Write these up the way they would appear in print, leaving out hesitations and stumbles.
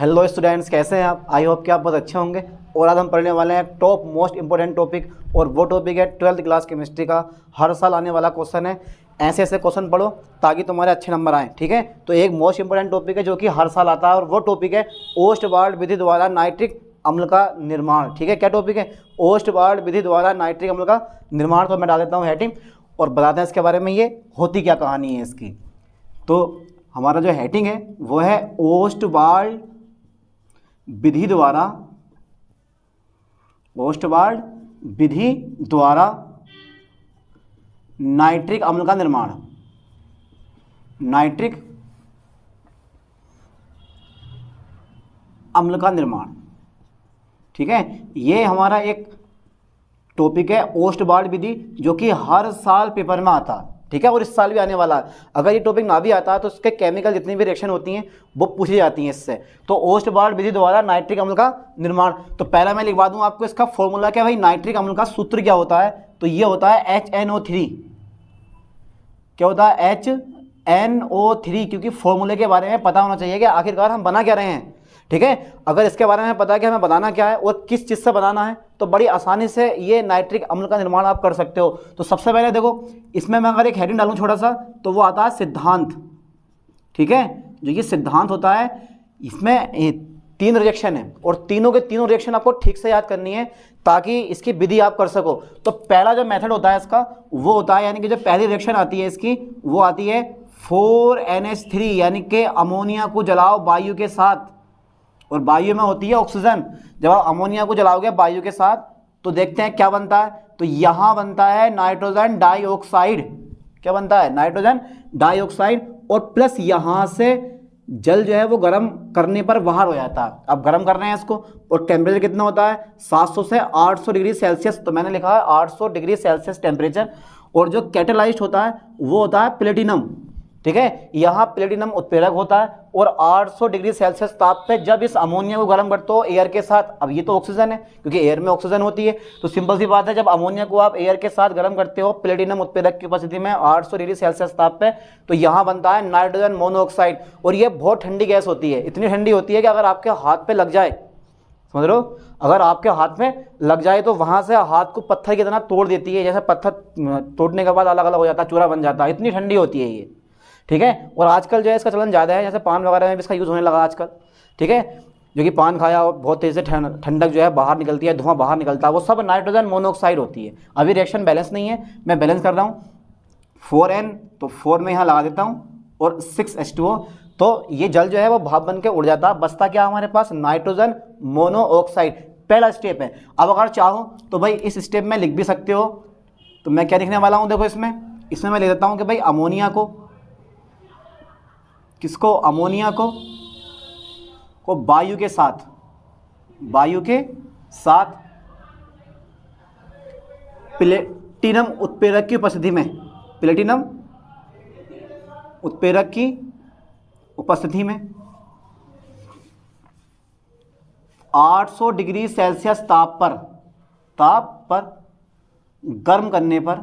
Hello students, कैसे हैं आप? आई होप कि आप बहुत अच्छे होंगे। और आज हम पढ़ने वाले हैं टॉप मोस्ट इंपॉर्टेंट टॉपिक, और वो टॉपिक है 12th क्लास केमिस्ट्री का हर साल आने वाला क्वेश्चन है। ऐसे ऐसे क्वेश्चन पढ़ो ताकि तुम्हारे अच्छे नंबर आएँ, ठीक है। तो एक मोस्ट इंपॉर्टेंट टॉपिक है जो कि हर साल आता है, और वो टॉपिक है ओस्टवाल्ड विधि द्वारा नाइट्रिक अम्ल का निर्माण, ठीक है। क्या टॉपिक है? ओस्टवाल्ड विधि द्वारा नाइट्रिक अम्ल का निर्माण। तो मैं डाल देता हूँ हेडिंग और बताते हैं इसके बारे में, ये होती क्या कहानी है इसकी। तो हमारा जो हेडिंग है वो है ओस्टवाल्ड विधि द्वारा, ओस्टवाल्ड विधि द्वारा नाइट्रिक अम्ल का निर्माण, नाइट्रिक अम्ल का निर्माण, ठीक है। ये हमारा एक टॉपिक है ओस्टवाल्ड विधि, जो कि हर साल पेपर में आता है, ठीक है। और इस साल भी आने वाला है। अगर ये टॉपिक ना भी आता है तो उसके केमिकल जितनी भी रिएक्शन होती हैं वो पूछी जाती हैं इससे। तो ओस्टवाल्ड विधि द्वारा नाइट्रिक अम्ल का निर्माण, तो पहला मैं लिखवा दूं आपको इसका फॉर्मूला। क्या भाई? नाइट्रिक अम्ल का सूत्र क्या होता है? तो ये होता है HNO3। क्या होता है? HNO3। क्योंकि फॉर्मूले के बारे में पता होना चाहिए कि आखिरकार हम बना क्या रहे हैं, ठीक है। अगर इसके बारे में पता है कि हमें बनाना क्या है और किस चीज़ से बनाना है, तो बड़ी आसानी से ये नाइट्रिक अम्ल का निर्माण आप कर सकते हो। तो सबसे पहले देखो, इसमें मैं अगर एक हेडिंग डालूं छोटा सा, तो वो आता है सिद्धांत, ठीक है। जो ये सिद्धांत होता है, इसमें 3 रिएक्शन है, और तीनों के तीनों रिएक्शन आपको ठीक से याद करनी है ताकि इसकी विधि आप कर सको। तो पहला जो मेथड होता है इसका वो होता है, यानी कि जो पहली रिएक्शन आती है इसकी, वो आती है 4NH3, यानी कि अमोनिया को जलाओ वायु के साथ, और वायु में होती है ऑक्सीजन। जब आप अमोनिया को जलाओगे वायु के साथ, तो देखते हैं क्या बनता है। तो यहां बनता है नाइट्रोजन डाइऑक्साइड। क्या बनता है? Nitrogen dioxide. और प्लस यहां से जल जो है वो गर्म करने पर बाहर हो जाता है। अब गर्म कर रहे हैं इसको, और टेम्परेचर कितना होता है? 700 से 800 डिग्री सेल्सियस। तो मैंने लिखा है 800 डिग्री सेल्सियस टेम्परेचर। और जो कैटेलाइज्ड होता है वो होता है प्लेटिनम, ठीक है। यहाँ प्लेटिनम उत्प्रेरक होता है, और 800 डिग्री सेल्सियस ताप पे जब इस अमोनिया को गर्म करते हो एयर के साथ, अब ये तो ऑक्सीजन है क्योंकि एयर में ऑक्सीजन होती है, तो सिंपल सी बात है, जब अमोनिया को आप एयर के साथ गर्म करते हो प्लेटिनम उत्प्रेरक की उपस्थिति में 800 डिग्री सेल्सियस ताप पे, तो यहाँ बनता है नाइट्रोजन मोनोऑक्साइड। और ये बहुत ठंडी गैस होती है, इतनी ठंडी होती है कि अगर आपके हाथ पे लग जाए, समझ लो, अगर आपके हाथ में लग जाए तो वहाँ से हाथ को पत्थर की तरह तोड़ देती है। जैसे पत्थर तोड़ने के बाद अलग अलग हो जाता है, चूरा बन जाता है, इतनी ठंडी होती है ये, ठीक है। और आजकल जो है इसका चलन ज़्यादा है, जैसे पान वगैरह में भी इसका यूज़ होने लगा आजकल, ठीक है। जो कि पान खाया और बहुत तेज़ी से ठंडक जो है बाहर निकलती है, धुआं बाहर निकलता है, वो सब नाइट्रोजन मोनोऑक्साइड होती है। अभी रिएक्शन बैलेंस नहीं है, मैं बैलेंस कर रहा हूँ। 4N, तो 4 में यहाँ लगा देता हूँ, और 6H2O। तो ये जल जो है वो भाप बन के उड़ जाता है। बचता क्या हमारे पास? Nitrogen monoxide. पहला स्टेप है। अब अगर चाहो तो भाई इस स्टेप में लिख भी सकते हो। तो मैं क्या लिखने वाला हूँ? देखो, इसमें मैं लिख देता हूँ कि भाई अमोनिया को, किसको? अमोनिया को वायु के साथ, वायु के साथ प्लेटिनम उत्प्रेरक की उपस्थिति में, प्लेटिनम उत्प्रेरक की उपस्थिति में 800 डिग्री सेल्सियस ताप पर गर्म करने पर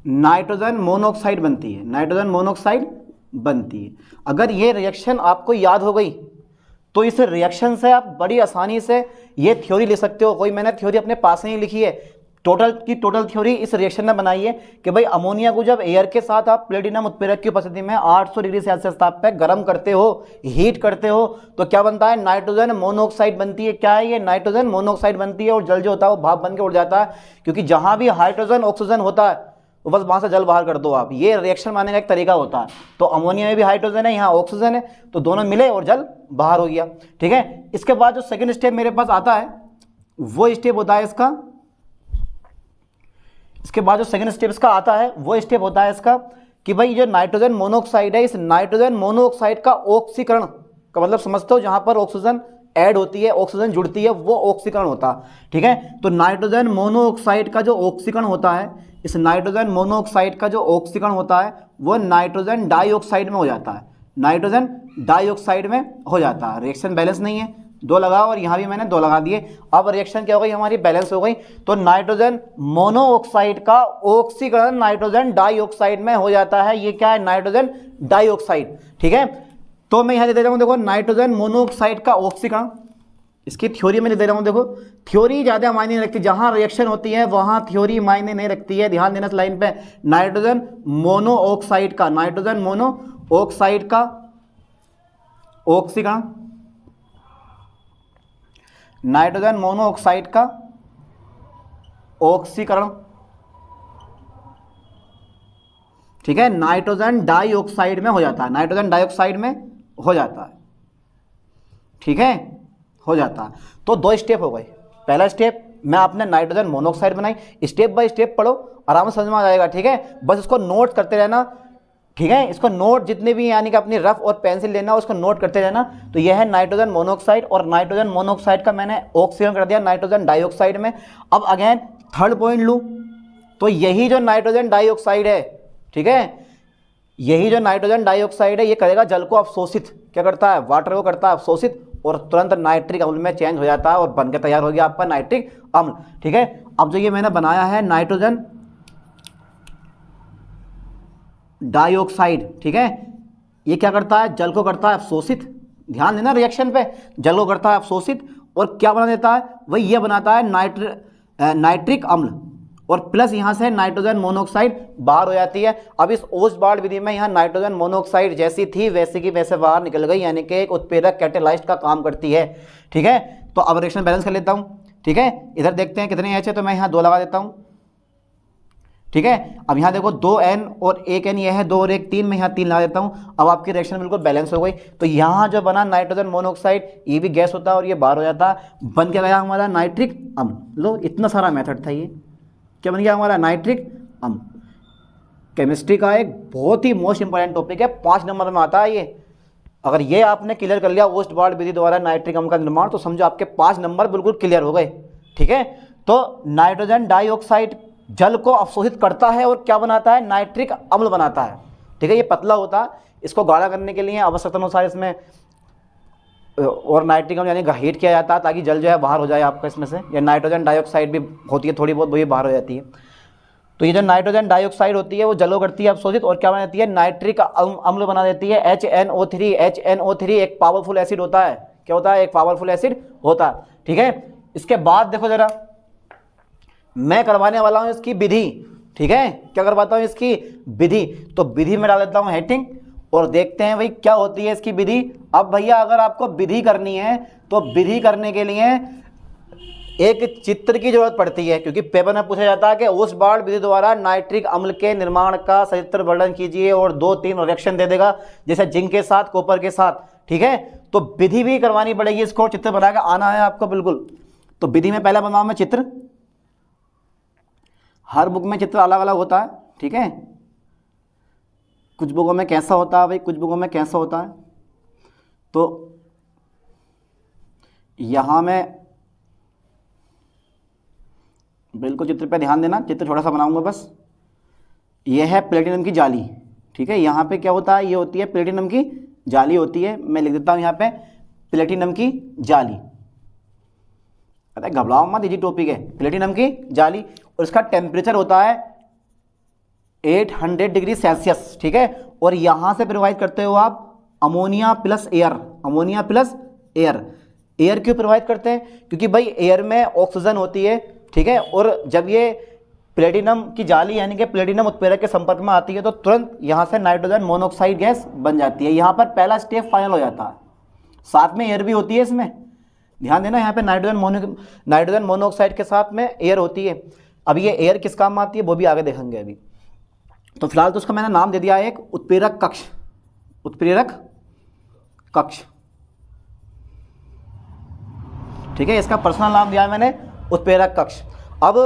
नाइट्रोजन मोनोऑक्साइड बनती है, नाइट्रोजन मोनोऑक्साइड बनती है। अगर ये रिएक्शन आपको याद हो गई तो इस रिएक्शन से आप बड़ी आसानी से ये थ्योरी ले सकते हो। कोई मैंने थ्योरी अपने पास नहीं लिखी है, टोटल थ्योरी इस रिएक्शन ने बनाई है कि भाई अमोनिया को जब एयर के साथ आप प्लेटिनम उत्प्रेरक की उपस्थिति में 800 डिग्री सेल्सियस ताप पे गर्म करते हो, हीट करते हो, तो क्या बनता है? नाइट्रोजन मोनोऑक्साइड बनती है। क्या है ये? नाइट्रोजन मोनोऑक्साइड बनती है। और जल जो होता है वो भाप बन के उड़ जाता है, क्योंकि जहां भी हाइड्रोजन ऑक्सीजन होता है तो बस वहां से जल बाहर कर दो आप। ये रिएक्शन मानने का एक तरीका होता है। तो अमोनिया में भी हाइड्रोजन है, यहाँ ऑक्सीजन है, तो दोनों मिले और जल बाहर हो गया, ठीक है। इसके बाद जो सेकंड स्टेप मेरे पास आता है वो स्टेप होता है इसका, इसके बाद जो सेकंड स्टेप इसका आता है वो स्टेप होता है इसका कि भाई जो नाइट्रोजन मोनोऑक्साइड है, इस नाइट्रोजन मोनोऑक्साइड का ऑक्सीकरण का मतलब समझते हो, जहां पर ऑक्सीजन ऐड होती है, ऑक्सीजन जुड़ती है, वो ऑक्सीकरण होता है, ठीक है। तो नाइट्रोजन मोनोऑक्साइड का जो ऑक्सीकरण होता है, इस नाइट्रोजन मोनोऑक्साइड का जो ऑक्सीकरण होता है वो नाइट्रोजन डाइऑक्साइड में हो जाता है, नाइट्रोजन डाइऑक्साइड में हो जाता है। रिएक्शन बैलेंस नहीं है 2 लगा और यहाँ भी मैंने 2 लगा दिए। अब रिएक्शन क्या हो गई हमारी, बैलेंस हो गई। तो नाइट्रोजन मोनोऑक्साइड का ऑक्सीकरण नाइट्रोजन डाइऑक्साइड में हो जाता है। ये क्या है, नाइट्रोजन डाइऑक्साइड। ठीक है, तो मैं यहाँ दे रहा हूँ, देखो नाइट्रोजन मोनोऑक्साइड का ऑक्सीकरण, इसकी थ्योरी में लिख दे रहा हूँ। देखो थ्योरी ज़्यादा मायने नहीं रखती, जहाँ रिएक्शन होती है वहाँ थ्योरी मायने नहीं रखती है, ध्यान देना इस लाइन पे। नाइट्रोजन मोनोऑक्साइड का, नाइट्रोजन मोनोऑक्साइड का ऑक्सीकरण, नाइट्रोजन मोनोऑक्साइड का ऑक्सीकरण, ठीक है, नाइट्रोजन डाइऑक्साइड में हो जाता है, नाइट्रोजन डाइऑक्साइड में हो जाता है। ठीक है, हो जाता है। तो 2 स्टेप हो गए। पहला स्टेप मैं आपने नाइट्रोजन मोनोऑक्साइड बनाई, स्टेप बाय स्टेप पढ़ो, आराम से समझ में आ जाएगा। ठीक है, बस इसको नोट करते रहना। ठीक है, इसको नोट जितने भी यानी कि अपनी रफ और पेंसिल लेना उसको नोट करते रहना। तो यह है नाइट्रोजन मोनोऑक्साइड, और नाइट्रोजन मोनोऑक्साइड का मैंने ऑक्सीकरण कर दिया नाइट्रोजन डाइऑक्साइड में। अब अगेन थर्ड पॉइंट लूँ तो यही जो नाइट्रोजन डाइऑक्साइड है, ठीक है, यही जो नाइट्रोजन डाइऑक्साइड है ये करेगा जल को अवशोषित, क्या करता है, वाटर को करता है अवशोषित, और तुरंत नाइट्रिक अम्ल में चेंज हो जाता है और बनकर तैयार हो गया आपका नाइट्रिक अम्ल। ठीक है, अब जो ये मैंने बनाया है नाइट्रोजन डाइऑक्साइड, ठीक है, ये क्या करता है, जल को करता है अवशोषित। ध्यान देना रिएक्शन पे, जल को करता है अवशोषित और क्या बना देता है, वही ये बनाता है नाइट्रिक अम्ल, और प्लस यहाँ से नाइट्रोजन मोनोऑक्साइड बाहर हो जाती है। अब इस ओस्टबार्ड विधि में यहाँ नाइट्रोजन मोनोऑक्साइड जैसी थी वैसे की वैसे बाहर निकल गई, यानी कि एक उत्प्रेरक कैटेलाइस्ट का काम करती है। ठीक है, तो अब रिएक्शन बैलेंस कर लेता हूँ। ठीक है, इधर देखते हैं कितने एच है, तो मैं यहाँ 2 लगा देता हूँ। ठीक है, अब यहाँ देखो 2N और 1N ये है, 2 और 1 3, मैं यहाँ 3 लगा देता हूँ। अब आपकी रिएक्शन बिल्कुल बैलेंस हो गई। तो यहाँ जो बना नाइट्रोजन मोनोऑक्साइड, ये भी गैस होता है और ये बाहर हो जाता, बन के गया हमारा नाइट्रिक अम्ल। लो इतना सारा मेथड था, ये क्या बन गया हमारा, नाइट्रिक अम्ल। केमिस्ट्री का एक बहुत ही मोस्ट इंपॉर्टेंट टॉपिक है, 5 नंबर में आता है ये। अगर ये आपने क्लियर कर लिया ओस्टबार्ड विधि द्वारा नाइट्रिक अम्ल का निर्माण, तो समझो आपके 5 नंबर बिल्कुल क्लियर हो गए। ठीक है, तो नाइट्रोजन डाइऑक्साइड जल को अवशोषित करता है और क्या बनाता है, नाइट्रिक अम्ल बनाता है। ठीक है, ये पतला होता है, इसको गाढ़ा करने के लिए आवश्यकता अनुसार इसमें और नाइट्रिक अम्ल यानी हीट किया जाता है ताकि जल जो है बाहर हो जाए आपका इसमें से, या नाइट्रोजन डाइऑक्साइड भी होती है थोड़ी बहुत, वो भी बाहर हो जाती है। तो ये जो नाइट्रोजन डाइऑक्साइड होती है वो जलो करती है अवशोषित और क्या बना देती है, नाइट्रिक अम्ल बना देती है, HNO3। HNO3 एक पावरफुल एसिड होता है, क्या होता है, एक पावरफुल एसिड होता है। ठीक है, इसके बाद देखो जरा, मैं करवाने वाला हूँ इसकी विधि। ठीक है, क्या करवाता हूँ, इसकी विधि। तो विधि में डाल देता हूँ हेडिंग और देखते हैं भाई क्या होती है इसकी विधि। अब भैया अगर आपको विधि करनी है तो विधि करने के लिए एक चित्र की जरूरत पड़ती है, क्योंकि पेपर में पूछा जाता है कि ओस्टबार्ड विधि द्वारा नाइट्रिक अम्ल के निर्माण का सचित्र वर्णन कीजिए, और 2-3 रिएक्शन दे देगा, जैसे जिंक के साथ, कॉपर के साथ। ठीक है, तो विधि भी करवानी पड़ेगी, इसको चित्र बना के आना है आपको बिल्कुल। तो विधि में पहला बनाऊँ मैं चित्र, हर बुक में चित्र अलग अलग होता है। ठीक है, कुछ बुकों में कैसा होता है भाई, कुछ बुकों में कैसा होता है। तो यहाँ मैं बिल्कुल चित्र पे ध्यान देना, चित्र थोड़ा सा बनाऊंगा बस। यह है प्लेटिनम की जाली। ठीक है, यहाँ पे क्या होता है, ये होती है प्लेटिनम की जाली होती है। मैं लिख देता हूँ यहाँ पे प्लेटिनम की जाली। अरे घबराओ मत, इजी टॉपिक है, प्लेटिनम की जाली। और इसका टेम्परेचर होता है 800 डिग्री सेल्सियस। ठीक है, और यहाँ से प्रोवाइड करते हो आप ammonia plus air. Ammonia plus air. Air क्यों प्रोवाइड करते हैं, क्योंकि भाई एयर में ऑक्सीजन होती है। ठीक है, और जब ये प्लेटिनम की जाली यानी कि प्लेटिनम उत्प्रेरक के संपर्क में आती है तो तुरंत यहाँ से नाइट्रोजन मोनोऑक्साइड गैस बन जाती है। यहाँ पर पहला स्टेप फाइनल हो जाता है, साथ में एयर भी होती है इसमें, ध्यान देना। यहाँ पे नाइट्रोजन मोनोऑक्साइड के साथ में एयर होती है। अब ये एयर किस काम में आती है वो भी आगे देखेंगे अभी। तो फिलहाल तो उसका मैंने नाम दे दिया है एक उत्प्रेरक कक्ष। उत्प्रेरक कक्ष, ठीक है, इसका पर्सनल नाम दिया है मैंने उत्प्रेरक कक्ष। अब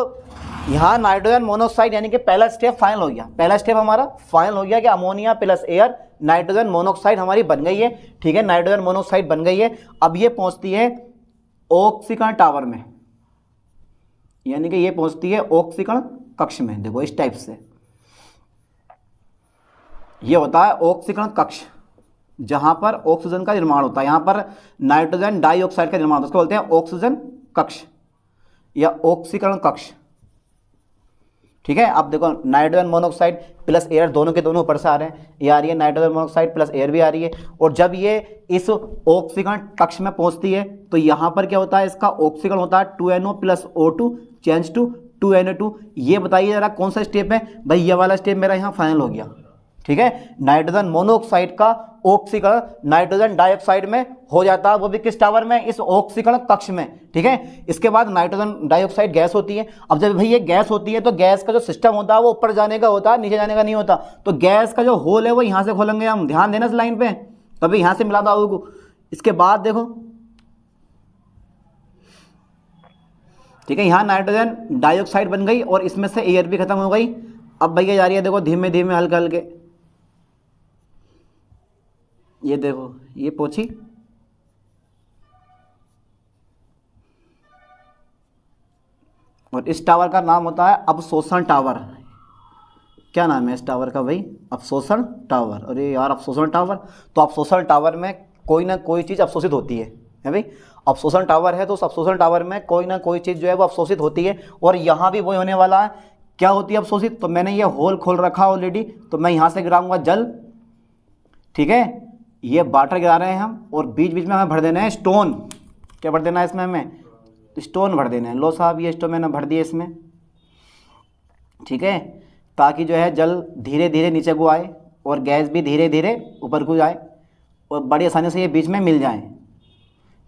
यहाँ नाइट्रोजन मोनोऑक्साइड यानी कि पहला स्टेप फाइनल हो गया। पहला स्टेप हमारा फाइनल हो गया कि ammonia plus air, nitrogen monoxide हमारी बन गई है। ठीक है, नाइट्रोजन मोनोऑक्साइड बन गई है। अब ये पहुंचती है ऑक्सीकरण टावर में, यानी कि ये पहुंचती है ऑक्सीकरण कक्ष में। देखो इस टाइप से ये होता है ऑक्सीकरण कक्ष। जहां पर ऑक्सीजन का निर्माण होता है, यहां पर नाइट्रोजन डाइऑक्साइड का निर्माण होता है, उसको बोलते हैं ऑक्सीजन कक्ष या ऑक्सीकरण कक्ष। ठीक है, अब देखो नाइट्रोजन मोनोऑक्साइड प्लस एयर दोनों के दोनों ऊपर से आ रहे हैं, ये आ रही है नाइट्रोजन मोनोऑक्साइड प्लस एयर भी आ रही है, और जब ये इस ऑक्सीकरण कक्ष में पहुंचती है तो यहाँ पर क्या होता है, इसका ऑक्सीकरण होता है 2NO plus O2 change to 2NO2। ये बताइए जरा कौन सा स्टेप है भाई, ये वाला स्टेप मेरा यहाँ फाइनल हो गया। ठीक है, नाइट्रोजन मोनोऑक्साइड का ऑक्सीकरण नाइट्रोजन डाइऑक्साइड में हो जाता है, वो भी किस टावर में, इस ऑक्सीकरण कक्ष में। ठीक है, इसके बाद नाइट्रोजन डाइऑक्साइड गैस होती है। अब जब भाई ये गैस होती है तो गैस का जो सिस्टम होता है वो ऊपर जाने का होता है, नीचे जाने का नहीं होता। तो गैस का जो होल है वो यहाँ से खोलेंगे हम, ध्यान देना इस लाइन पे, कभी यहाँ से मिला था आपको। इसके बाद देखो, ठीक है, यहाँ नाइट्रोजन डाइऑक्साइड बन गई और इसमें से एयर भी खत्म हो गई। अब भैया जा रही है देखो धीमे धीमे हल्के हल्के, ये देखो ये पहुंची, और इस टावर का नाम होता है अवशोषण टावर। क्या नाम है इस टावर का भाई, अवशोषण टावर। अरे यार अवशोषण टावर, तो अवशोषण टावर में कोई ना कोई चीज़ अवशोषित होती है भाई। अवशोषण टावर है तो उस अवशोषण टावर में कोई ना कोई चीज़ जो है वो अवशोषित होती है, और यहाँ भी वही होने वाला है। क्या होती है अवशोषित, तो मैंने ये होल खोल रखा ऑलरेडी, तो मैं यहाँ से गिराऊंगा जल। ठीक है, ये वाटर गिरा रहे हैं हम, और बीच बीच में हमें भर देना है स्टोन। क्या भर देना है इसमें, हमें स्टोन भर देना है। लो साहब ये स्टोन मैंने भर दिए इसमें। ठीक है, ताकि जो है जल धीरे धीरे नीचे को आए और गैस भी धीरे धीरे ऊपर को जाए और बड़ी आसानी से ये बीच में मिल जाए।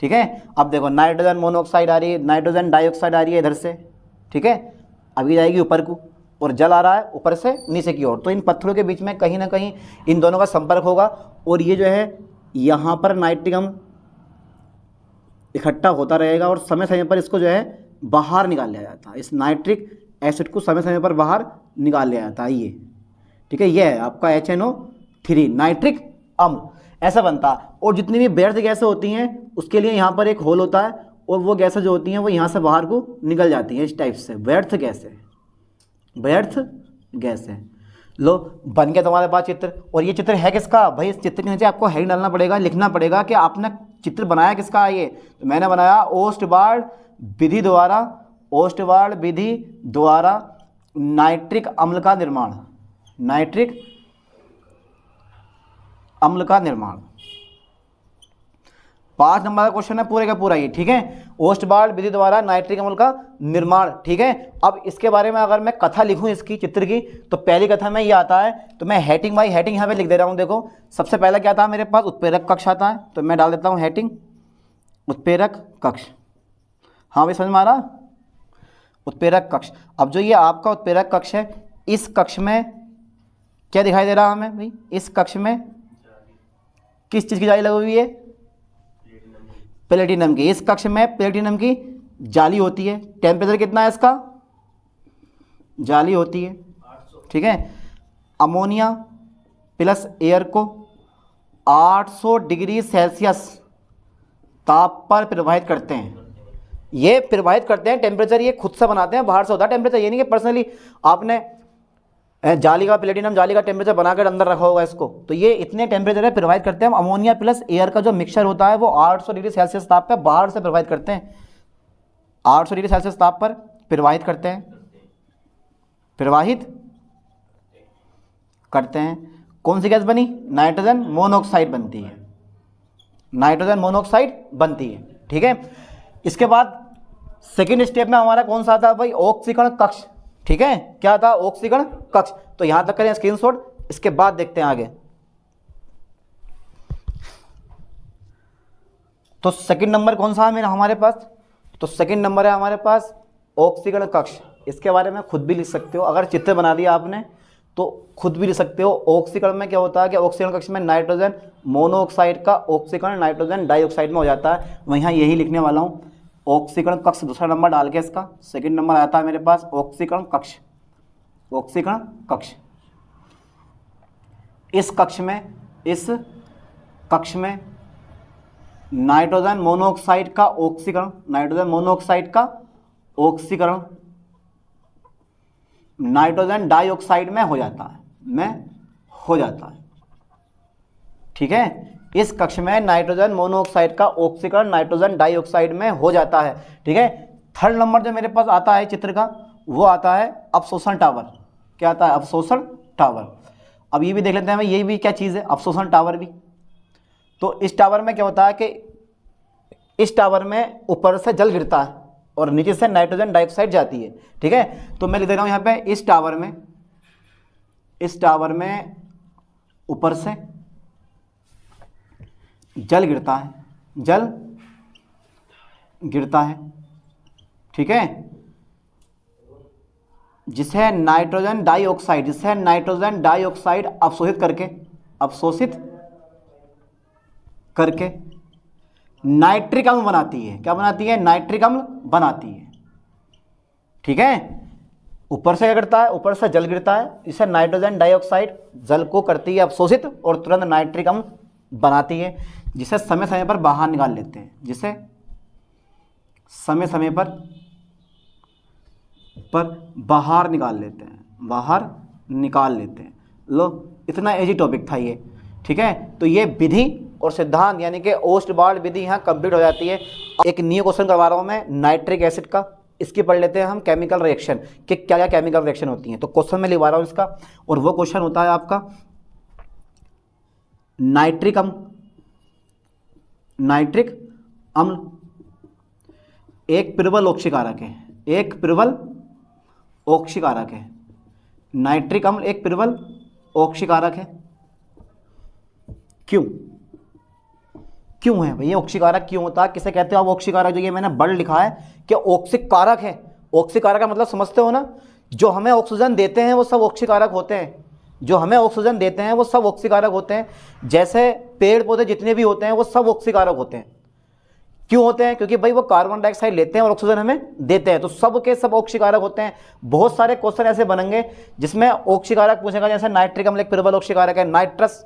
ठीक है, अब देखो नाइट्रोजन मोनोऑक्साइड आ रही है, नाइट्रोजन डाइऑक्साइड आ रही है इधर से। ठीक है, अभी जाएगी ऊपर को, और जल आ रहा है ऊपर से नीचे की ओर, तो इन पत्थरों के बीच में कहीं ना कहीं इन दोनों का संपर्क होगा, और ये जो है यहाँ पर नाइट्रिक अम्ल इकट्ठा होता रहेगा, और समय समय पर इसको जो है बाहर निकाल लिया जाता है। इस नाइट्रिक एसिड को समय समय पर बाहर निकाल लिया जाता है ये। ठीक है, ये है आपका HNO3 नाइट्रिक अम्ल, ऐसा बनता है। और जितनी भी व्यर्थ गैसें होती हैं उसके लिए यहाँ पर एक होल होता है, और वो गैसें जो होती हैं वो यहाँ से बाहर को निकल जाती हैं इस टाइप से, व्यर्थ गैसें, व्यर्थ गैस है। लो बन गया तुम्हारे पास चित्र। और ये चित्र है किसका भाई, इस चित्र के नीचे आपको हेडिंग डालना पड़ेगा, लिखना पड़ेगा कि आपने चित्र बनाया किसका है। ये तो मैंने बनाया ओस्टबार्ड विधि द्वारा, ओस्टबार्ड विधि द्वारा नाइट्रिक अम्ल का निर्माण, नाइट्रिक अम्ल का निर्माण। 5 नंबर का क्वेश्चन है पूरे का पूरा ये। ठीक है, ओस्टबार्ड विधि द्वारा नाइट्रिक अम्ल का निर्माण। ठीक है, अब इसके बारे में अगर मैं कथा लिखूं इसकी चित्र की, तो पहली कथा में ये आता है, तो मैं हेडिंग बाई हेडिंग यहाँ पे लिख दे रहा हूँ। देखो सबसे पहला क्या था मेरे पास, उत्प्रेरक कक्ष आता है, तो मैं डाल देता हूँ हेडिंग उत्प्रेरक कक्ष। हाँ भाई समझ में आ रहा, उत्प्रेरक कक्ष। अब जो ये आपका उत्प्रेरक कक्ष है, इस कक्ष में क्या दिखाई दे रहा है हमें भाई, इस कक्ष में किस चीज़ की जाली लगी हुई है, प्लेटिनम की। इस कक्ष में प्लेटिनम की जाली होती है। टेम्परेचर कितना है इसका, जाली होती है। ठीक है, अमोनिया प्लस एयर को 800 डिग्री सेल्सियस ताप पर प्रवाहित करते हैं। ये प्रवाहित करते हैं, टेम्परेचर ये खुद से बनाते हैं, बाहर से होता है टेम्परेचर। ये नहीं कि पर्सनली आपने जाली का, प्लेटिनम जाली का टेम्परेचर बनाकर अंदर रखा होगा इसको, तो ये इतने टेम्परेचर है प्रवाहित करते हैं। अमोनिया प्लस एयर का जो मिक्सचर होता है वो 800 डिग्री सेल्सियस ताप पर बाहर से प्रवाहित करते हैं, 800 डिग्री सेल्सियस ताप पर प्रवाहित करते हैं, प्रवाहित करते हैं। कौन सी गैस बनी, नाइट्रोजन मोनोऑक्साइड बनती है, नाइट्रोजन मोनोऑक्साइड बनती है। ठीक है, इसके बाद सेकेंड स्टेप में हमारा कौन सा था भाई, ऑक्सीकरण कक्ष। ठीक है, क्या था, ऑक्सीकरण कक्ष। तो यहां तक करें स्क्रीनशॉट, इसके बाद देखते हैं आगे। तो सेकंड नंबर कौन सा है मेरा हमारे पास, तो सेकंड नंबर है हमारे पास ऑक्सीकरण कक्ष। इसके बारे में खुद भी लिख सकते हो, अगर चित्र बना दिया आपने तो खुद भी लिख सकते हो। ऑक्सीकरण में क्या होता है कि ऑक्सीकरण कक्ष में नाइट्रोजन मोनोऑक्साइड का ऑक्सीकरण नाइट्रोजन डाइऑक्साइड में हो जाता है। मैं यहाँ यही लिखने वाला हूँ, ऑक्सीकरण कक्ष दूसरा नंबर डाल के इसका सेकंड नंबर आता है मेरे पास ऑक्सीकरण कक्ष, ऑक्सीकरण कक्ष। इस कक्ष में नाइट्रोजन मोनोऑक्साइड का ऑक्सीकरण, नाइट्रोजन मोनोऑक्साइड का ऑक्सीकरण नाइट्रोजन डाइऑक्साइड में हो जाता है, ठीक है, इस कक्ष में नाइट्रोजन मोनोऑक्साइड का ऑक्सीकरण नाइट्रोजन डाइऑक्साइड में हो जाता है। ठीक है, थर्ड नंबर जो मेरे पास आता है चित्र का, वो आता है अवशोषण टावर। क्या आता है? अवशोषण टावर। अब ये भी देख लेते हैं ये भी क्या चीज़ है, अवशोषण टावर भी। तो इस टावर में क्या होता है कि इस टावर में ऊपर से जल गिरता है और नीचे से नाइट्रोजन डाइऑक्साइड जाती है। ठीक है, तो मैं लिख दे रहा हूँ यहाँ पे, इस टावर में ऊपर से जल गिरता है। ठीक है, जिसे नाइट्रोजन डाइऑक्साइड अवशोषित करके नाइट्रिक अम्ल बनाती है। क्या बनाती है? नाइट्रिक अम्ल बनाती है। ठीक है, ऊपर से क्या करता है? ऊपर से जल गिरता है, जिससे नाइट्रोजन डाइऑक्साइड जल को करती है अवशोषित और तुरंत नाइट्रिक अम्ल बनाती है, जिसे समय समय पर बाहर निकाल लेते हैं। बाहर निकाल लेते हैं। लो, इतना इजी टॉपिक था ये। ठीक है, तो ये विधि और सिद्धांत यानी कि ओस्टबार्ड विधि यहाँ कंप्लीट हो जाती है। एक न्यू क्वेश्चन करवा रहा हूँ मैं नाइट्रिक एसिड का, इसकी पढ़ लेते हैं हम केमिकल रिएक्शन कि क्या क्या केमिकल रिएक्शन होती हैं। तो क्वेश्चन में लिखवा रहा हूँ इसका, और वो क्वेश्चन होता है आपका नाइट्रिक अम्ल एक प्रबल ऑक्सीकारक है। नाइट्रिक अम्ल एक प्रबल ऑक्सीकारक है। क्यों है भैया ऑक्सीकारक? क्यों होता है? किसे कहते हो आप ऑक्सीकारक? जो ये मैंने वर्ड लिखा है कि ऑक्सीकारक है। ऑक्सीकारक का मतलब समझते हो ना? जो हमें ऑक्सीजन देते हैं वो सब ऑक्सीकारक होते हैं। जैसे पेड़ पौधे जितने भी होते हैं वो सब ऑक्सीकारक होते हैं। क्यों होते हैं? क्योंकि भाई वो कार्बन डाइऑक्साइड लेते हैं और ऑक्सीजन हमें देते हैं, तो सब के सब ऑक्सीकारक होते हैं। बहुत सारे क्वेश्चन ऐसे बनेंगे जिसमें ऑक्सीकारक पूछेगा, जैसे नाइट्रिक अम्ल एक प्रबल ऑक्सीकारक है, नाइट्रस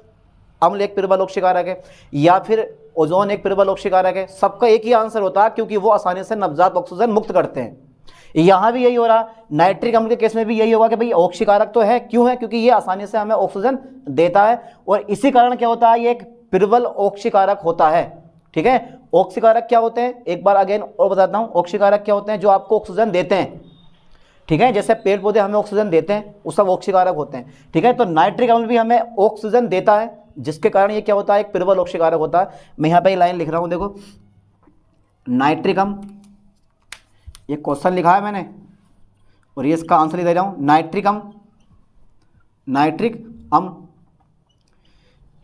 अम्ल एक प्रबल ऑक्सीकारक है, या फिर ओजोन एक प्रबल ऑक्सीकारक है। सबका एक ही आंसर होता है, क्योंकि वो आसानी से नवजात ऑक्सीजन मुक्त करते हैं। यहाँ भी यही हो रहा, नाइट्रिक अम्ल के केस में भी यही होगा कि भाई ऑक्सीकारक तो है। क्यों है? क्योंकि ये आसानी से हमें ऑक्सीजन देता है, और इसी कारण क्या होता है, ये एक प्रबल ऑक्सीकारक होता है। ठीक है, ऑक्सीकारक क्या होते हैं? एक बार अगेन और बताता हूँ, ऑक्सीकारक क्या होते हैं? जो आपको ऑक्सीजन देते हैं। ठीक है, जैसे पेड़ पौधे हमें ऑक्सीजन देते हैं, वो सब ऑक्सीकारक होते हैं। ठीक है, तो नाइट्रिक अम्ल भी हमें ऑक्सीजन देता है, जिसके कारण ये क्या होता है? एक प्रबल ऑक्सीकारक होता है। मैं यहाँ पे लाइन लिख रहा हूँ, देखो, नाइट्रिक अम्ल, ये क्वेश्चन लिखा है मैंने और ये इसका आंसर दे रहा हूँ। नाइट्रिक अम्ल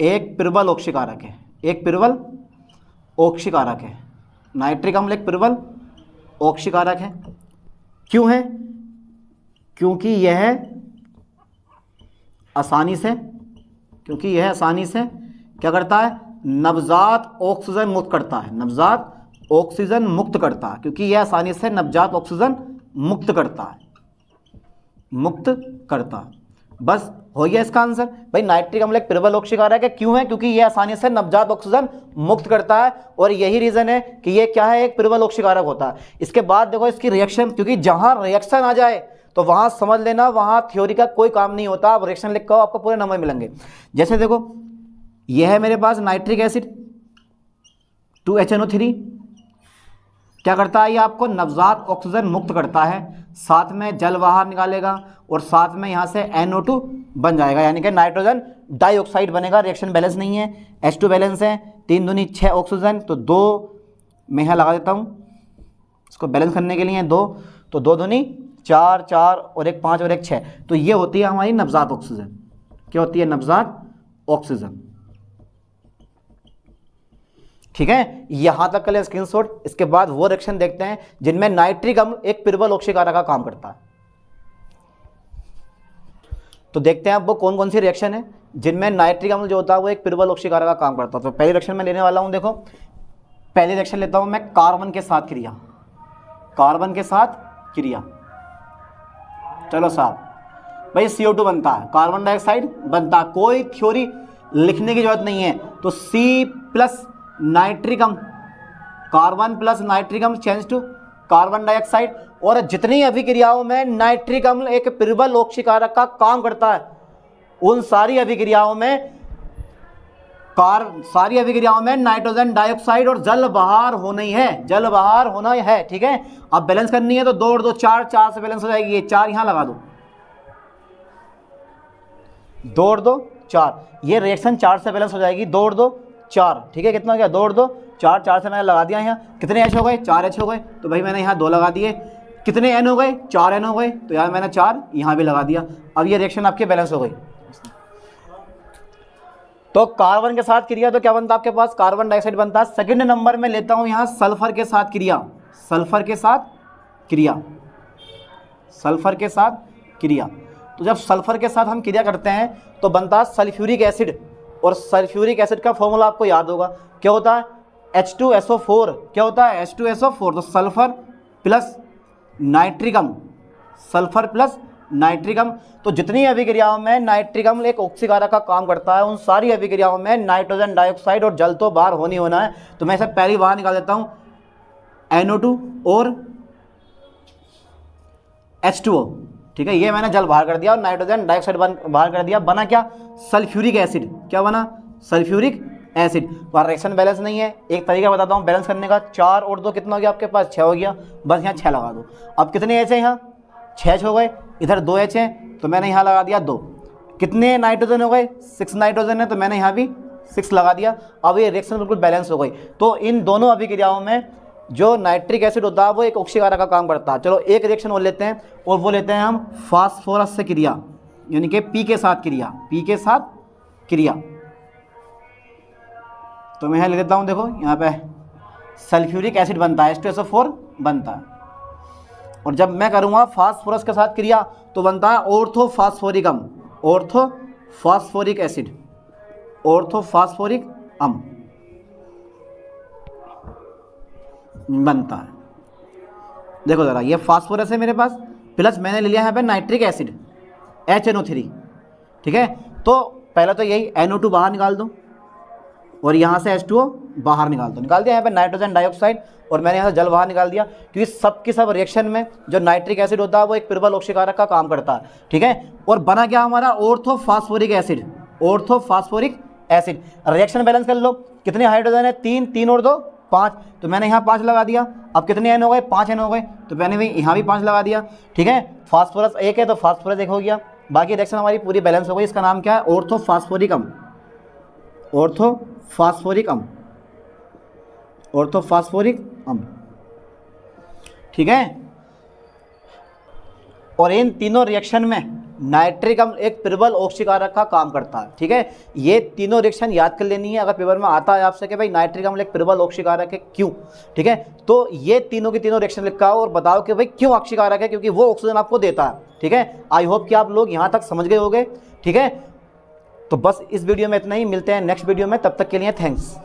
एक प्रबल ऑक्सीकारक है। नाइट्रिक अम्ल एक प्रबल ऑक्सीकारक है। क्यों है? क्योंकि यह आसानी से क्या करता है? नवजात ऑक्सीजन मुक्त करता है। क्योंकि यह आसानी से नवजात ऑक्सीजन मुक्त करता है। बस हो गया इसका आंसर। भाई नाइट्रिक अम्ल एक प्रबल ऑक्सीकारक है। क्यों है? क्योंकि यह आसानी से नवजात ऑक्सीजन मुक्त करता है, और यही रीजन है कि यह क्या है? एक प्रबल ऑक्सीकारक होता है। इसके बाद देखो इसकी रिएक्शन, क्योंकि जहां रिएक्शन आ जाए तो वहां समझ लेना वहां थ्योरी का कोई काम नहीं होता। आप रिएक्शन लिख कर आपको पूरे नंबर मिलेंगे। जैसे देखो, यह है मेरे पास नाइट्रिक एसिड 2HNO3, क्या करता है? ये आपको नवजात ऑक्सीजन मुक्त करता है, साथ में जल बाहर निकालेगा, और साथ में यहाँ से NO2 बन जाएगा, यानी कि नाइट्रोजन डाइऑक्साइड बनेगा। रिएक्शन बैलेंस नहीं है, H2 बैलेंस है, 3 दूनी 6 ऑक्सीजन, तो 2 मैं यहाँ लगा देता हूँ इसको बैलेंस करने के लिए। 2 तो 2 दूनी 4, 4 और 1 5 और 1 6, तो ये होती है हमारी नवजात ऑक्सीजन। क्या होती है? नवजात ऑक्सीजन। ठीक है, यहां तक के लिए स्क्रीनशॉट। इसके बाद वो रिएक्शन देखते हैं जिनमें नाइट्रिक अम्ल एक प्रबल ऑक्सीकारक का काम करता है। तो देखते हैं अब वो कौन कौन सी रिएक्शन है जिनमें नाइट्रिक अम्ल जो होता है वो एक प्रबल ऑक्सीकारक का काम करता है। तो पहली रिएक्शन में लेने वाला हूं, देखो पहली रिएक्शन लेता हूं मैं कार्बन के साथ क्रिया। चलो साहब, भाई CO2 बनता है, कार्बन डाइऑक्साइड बनता है, कोई थ्योरी लिखने की जरूरत नहीं है। तो C प्लस नाइट्रिक अम्ल, कार्बन प्लस नाइट्रिक अम्ल चेंज टू कार्बन डाइऑक्साइड, और जितनी अभिक्रियाओं में नाइट्रिक अम्ल एक प्रबल ऑक्सीकारक का काम करता है, उन सारी अभिक्रियाओं में सारी अभिक्रियाओं में नाइट्रोजन डाइऑक्साइड और जल बाहर होना ही है, जल बाहर होना है, ठीक है। अब बैलेंस करनी है तो 2 और 2 4, 4 से बैलेंस हो जाएगी, ये 4 यहाँ लगा दो, 2 और 2 4, ये रिएक्शन 4 से बैलेंस हो जाएगी, 2 और 2 4, ठीक है। कितना हो गया 2 और 2 4, 4 से मैंने लगा दिया यहाँ, कितने H हो गए 4 H हो गए, तो भाई मैंने यहाँ 2 लगा दिए। कितने N हो गए 4 N हो गए, तो यार मैंने 4 यहाँ भी लगा दिया। अब ये रिएक्शन आपकी बैलेंस हो गई। तो कार्बन के साथ क्रिया तो क्या बनता है आपके पास, कार्बन डाइऑक्साइड बनता है। सेकंड नंबर में लेता हूं यहां सल्फर के साथ क्रिया, सल्फर के साथ क्रिया, सल्फर के साथ क्रिया। तो जब सल्फर के साथ हम क्रिया करते हैं तो बनता है सल्फ्यूरिक एसिड, और सल्फ्यूरिक एसिड का फॉर्मूला आपको याद होगा, क्या होता है H2SO4, क्या होता है H2SO4। तो सल्फर प्लस नाइट्रिक अम्ल, सल्फर प्लस नाइट्रिक अम्ल। तो जितनी अभिक्रियाओं में नाइट्रिक अम्ल एक ऑक्सीकारक का काम करता है, उन सारी अभिक्रियाओं में नाइट्रोजन डाइऑक्साइड और जल तो बाहर होनी होना है। तो मैं इसे पहले बाहर निकाल देता हूं, NO2 और H2O, ठीक है। ये मैंने जल बाहर कर दिया और नाइट्रोजन डाइऑक्साइड बाहर कर दिया, बना क्या सल्फ्यूरिक एसिड, क्या बना सल्फ्यूरिक एसिड। वहाँ रिएक्शन बैलेंस नहीं है, एक तरीका बताता हूँ बैलेंस करने का। 4 और 2 कितना हो गया आपके पास 6 हो गया, बस यहाँ 6 लगा दो। अब कितने H है यहाँ 6 हो गए, इधर 2 H है तो मैंने यहाँ लगा दिया 2। कितने नाइट्रोजन हो गए 6 नाइट्रोजन है, तो मैंने यहाँ भी 6 लगा दिया। अब ये रिएक्शन बिल्कुल बैलेंस हो गई। तो इन दोनों अभिक्रियाओं में जो नाइट्रिक एसिड होता है वो एक ऑक्सीकारक का काम करता है। चलो एक रिएक्शन और लेते हैं, और वो लेते हैं हम फास्फोरस से क्रिया, यानी कि P के साथ क्रिया, P के साथ क्रिया। तो मैं यहाँ लिख देता हूँ, देखो यहाँ पे सल्फ्यूरिक एसिड बनता है, H2SO4 बनता है। और जब मैं करूँगा फास्फोरस के साथ क्रिया तो बनता है ऑर्थोफॉस्फोरिक अम्ल, ऑर्थोफॉस्फोरिक एसिड, ऑर्थोफॉस्फोरिक अम्ल बनता है। देखो ज़रा, ये फास्फोरस है मेरे पास, प्लस मैंने ले लिया यहाँ पे नाइट्रिक एसिड HNO3, ठीक है। तो पहले तो यही NO2 बाहर निकाल दो और यहाँ से H2O बाहर निकाल दो, निकाल दिया। यहाँ पे नाइट्रोजन डाइऑक्साइड और मैंने यहाँ से जल बाहर निकाल दिया, क्योंकि सब की सब रिएक्शन में जो नाइट्रिक एसिड होता है वो एक प्रबल ऑक्सीकारक का काम करता है, ठीक है। और बना क्या हमारा orthophosphoric acid, orthophosphoric acid. Reaction balance कर लो, कितने हाइड्रोजन है 3, 3 और 2 5, तो मैंने यहाँ 5 लगा दिया। अब कितने N हो गए 5 N हो गए, तो मैंने भी यहाँ भी 5 लगा दिया, ठीक है। फास्फोरस 1 है तो फास्फोरस 1 हो गया, बाकी रिएक्शन हमारी पूरी बैलेंस हो गई। इसका नाम क्या है ऑर्थोफॉस्फोरिक अम्ल, ऑर्थोफॉस्फोरिक अम्ल, ऑर्थोफॉस्फोरिक अम्ल, ठीक है। और इन तीनों रिएक्शन में नाइट्रिक अम्ल एक प्रबल ऑक्सीकारक का काम करता है, ठीक है। ये तीनों रिएक्शन याद कर लेनी है, अगर पेपर में आता है आपसे कि भाई नाइट्रिक अम्ल एक प्रबल ऑक्सीकारक है क्यों, ठीक है। तो ये तीनों की तीनों रिएक्शन लिखा हो और बताओ कि भाई क्यों ऑक्सीकारक है, क्योंकि वो ऑक्सीजन आपको देता है, ठीक है। आई होप कि आप लोग यहाँ तक समझ गए होंगे, ठीक है। तो बस इस वीडियो में इतना ही, मिलते हैं नेक्स्ट वीडियो में, तब तक के लिए थैंक्स।